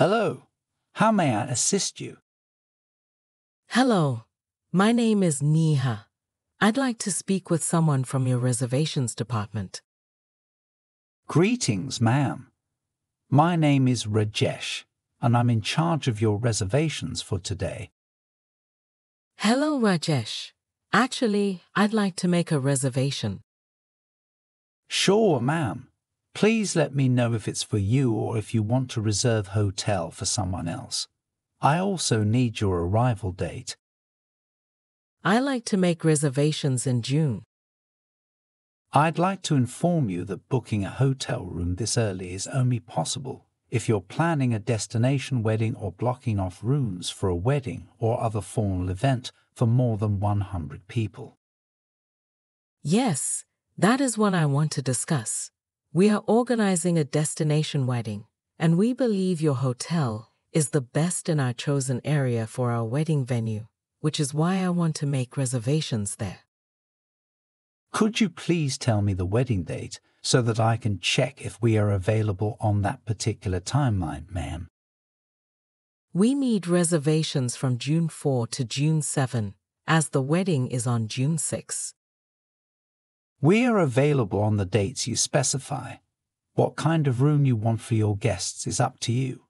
Hello, how may I assist you? Hello, my name is Neha. I'd like to speak with someone from your reservations department. Greetings, ma'am. My name is Rajesh, and I'm in charge of your reservations for today. Hello, Rajesh. Actually, I'd like to make a reservation. Sure, ma'am. Please let me know if it's for you or if you want to reserve hotel for someone else. I also need your arrival date. I like to make reservations in June. I'd like to inform you that booking a hotel room this early is only possible if you're planning a destination wedding or blocking off rooms for a wedding or other formal event for more than 100 people. Yes, that is what I want to discuss. We are organizing a destination wedding, and we believe your hotel is the best in our chosen area for our wedding venue, which is why I want to make reservations there. Could you please tell me the wedding date so that I can check if we are available on that particular timeline, ma'am? We need reservations from June 4 to June 7, as the wedding is on June 6. We are available on the dates you specify. What kind of room you want for your guests is up to you.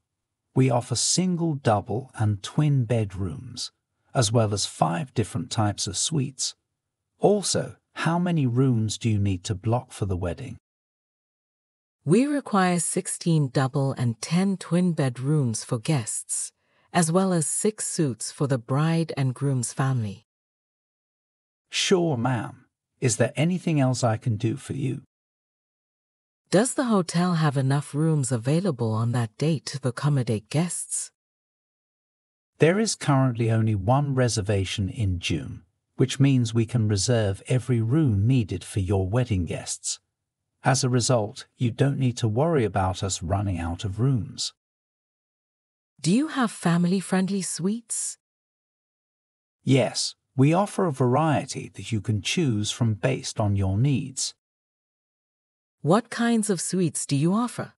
We offer single, double, and twin bedrooms, as well as 5 different types of suites. Also, how many rooms do you need to block for the wedding? We require 16 double and 10 twin bedrooms for guests, as well as 6 suites for the bride and groom's family. Sure, ma'am. Is there anything else I can do for you? Does the hotel have enough rooms available on that date to accommodate guests? There is currently only one reservation in June, which means we can reserve every room needed for your wedding guests. As a result, you don't need to worry about us running out of rooms. Do you have family-friendly suites? Yes, we offer a variety that you can choose from based on your needs. What kinds of suites do you offer?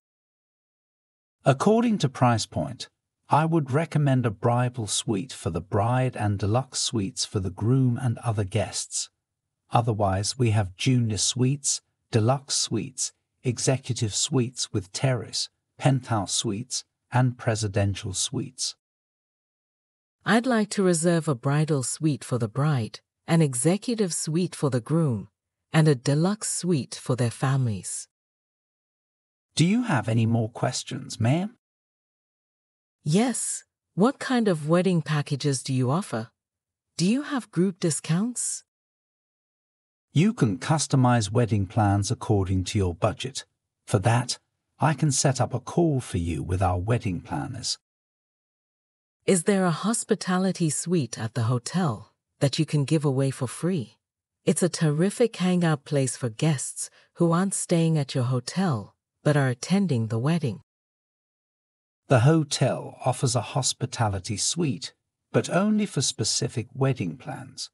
According to price point, I would recommend a bridal suite for the bride and deluxe suites for the groom and other guests. Otherwise, we have junior suites, deluxe suites, executive suites with terrace, penthouse suites, and presidential suites. I'd like to reserve a bridal suite for the bride, an executive suite for the groom, and a deluxe suite for their families. Do you have any more questions, ma'am? Yes. What kind of wedding packages do you offer? Do you have group discounts? You can customize wedding plans according to your budget. For that, I can set up a call for you with our wedding planners. Is there a hospitality suite at the hotel that you can give away for free? It's a terrific hangout place for guests who aren't staying at your hotel but are attending the wedding. The hotel offers a hospitality suite, but only for specific wedding plans.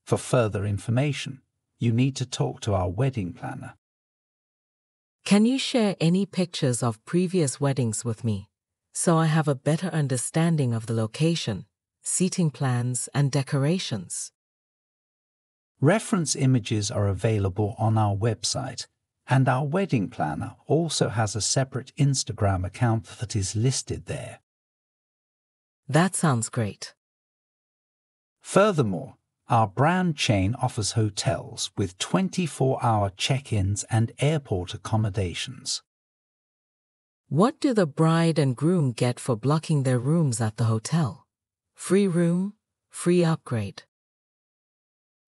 For further information, you need to talk to our wedding planner. Can you share any pictures of previous weddings with me, so I have a better understanding of the location, seating plans, and decorations? Reference images are available on our website, and our wedding planner also has a separate Instagram account that is listed there. That sounds great. Furthermore, our brand chain offers hotels with 24-hour check-ins and airport accommodations. What do the bride and groom get for blocking their rooms at the hotel? Free room, free upgrade.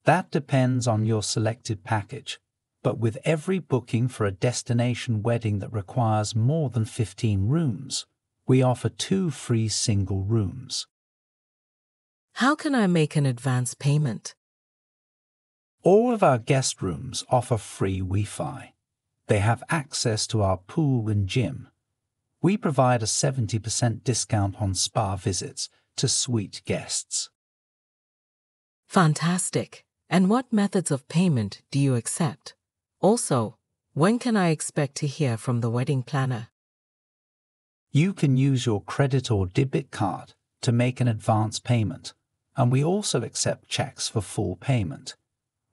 That depends on your selected package, but with every booking for a destination wedding that requires more than 15 rooms, we offer 2 free single rooms. How can I make an advance payment? All of our guest rooms offer free Wi-Fi. They have access to our pool and gym. We provide a 70% discount on spa visits to suite guests. Fantastic. And what methods of payment do you accept? Also, when can I expect to hear from the wedding planner? You can use your credit or debit card to make an advance payment, and we also accept checks for full payment.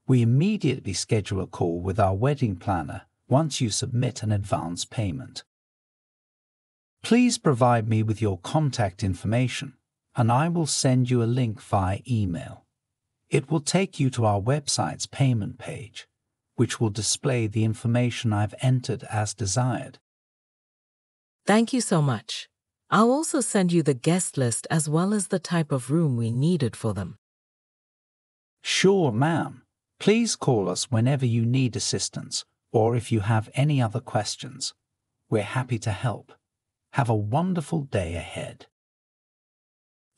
We immediately schedule a call with our wedding planner once you submit an advance payment. Please provide me with your contact information, and I will send you a link via email. It will take you to our website's payment page, which will display the information I've entered as desired. Thank you so much. I'll also send you the guest list as well as the type of room we needed for them. Sure, ma'am. Please call us whenever you need assistance or if you have any other questions. We're happy to help. Have a wonderful day ahead.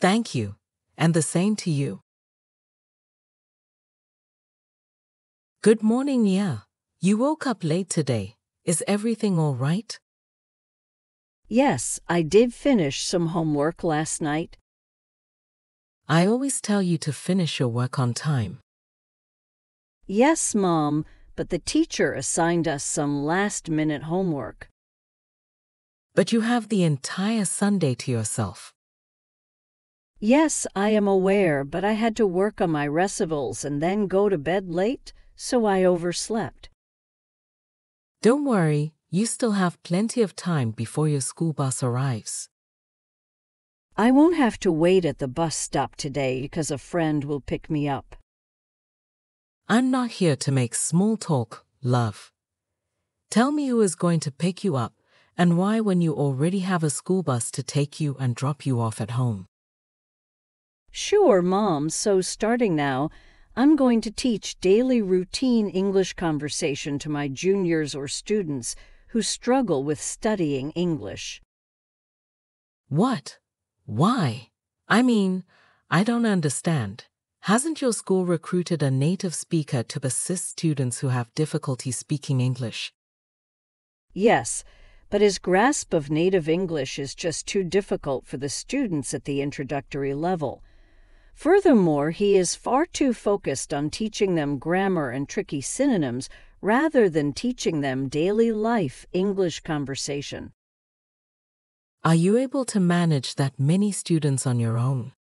Thank you, and the same to you. Good morning, Nia. You woke up late today. Is everything all right? Yes, I did finish some homework last night. I always tell you to finish your work on time. Yes, Mom, but the teacher assigned us some last-minute homework. But you have the entire Sunday to yourself. Yes, I am aware, but I had to work on my recitals and then go to bed late, so I overslept. Don't worry, you still have plenty of time before your school bus arrives. I won't have to wait at the bus stop today because a friend will pick me up. I'm not here to make small talk, love. Tell me who is going to pick you up and why when you already have a school bus to take you and drop you off at home. Sure, Mom, so starting now, I'm going to teach daily routine English conversation to my juniors or students who struggle with studying English. What? Why? I mean, I don't understand. Hasn't your school recruited a native speaker to assist students who have difficulty speaking English? Yes, but his grasp of native English is just too difficult for the students at the introductory level. Furthermore, he is far too focused on teaching them grammar and tricky synonyms rather than teaching them daily life English conversation. Are you able to manage that many students on your own?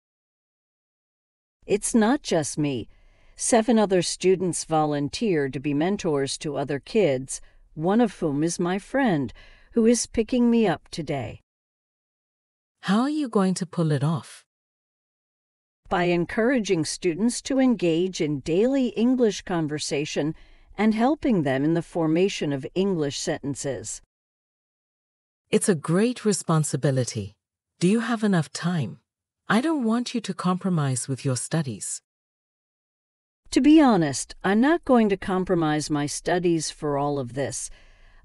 It's not just me. 7 other students volunteered to be mentors to other kids, one of whom is my friend, who is picking me up today. How are you going to pull it off? By encouraging students to engage in daily English conversation and helping them in the formation of English sentences. It's a great responsibility. Do you have enough time? I don't want you to compromise with your studies. To be honest, I'm not going to compromise my studies for all of this.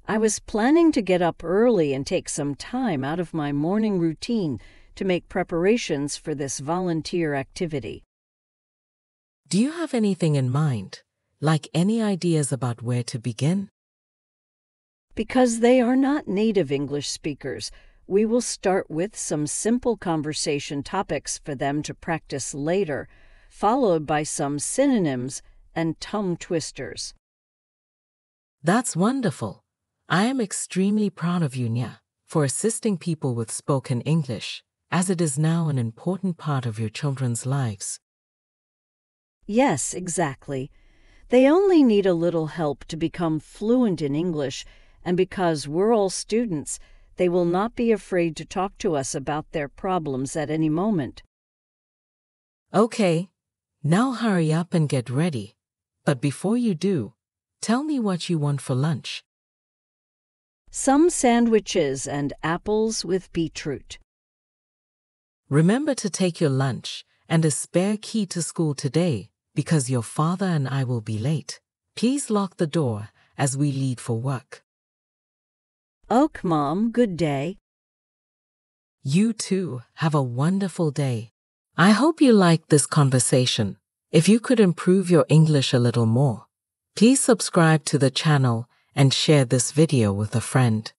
I was planning to get up early and take some time out of my morning routine to make preparations for this volunteer activity. Do you have anything in mind, like any ideas about where to begin? Because they are not native English speakers, we will start with some simple conversation topics for them to practice later, followed by some synonyms and tongue twisters. That's wonderful. I am extremely proud of you, Nia, for assisting people with spoken English, as it is now an important part of your children's lives. Yes, exactly. They only need a little help to become fluent in English, and because we're all students, they will not be afraid to talk to us about their problems at any moment. Okay, now hurry up and get ready. But before you do, tell me what you want for lunch. Some sandwiches and apples with beetroot. Remember to take your lunch and a spare key to school today because your father and I will be late. Please lock the door as we leave for work. Ok, Mom, good day. You too, have a wonderful day. I hope you liked this conversation. If you could improve your English a little more, please subscribe to the channel and share this video with a friend.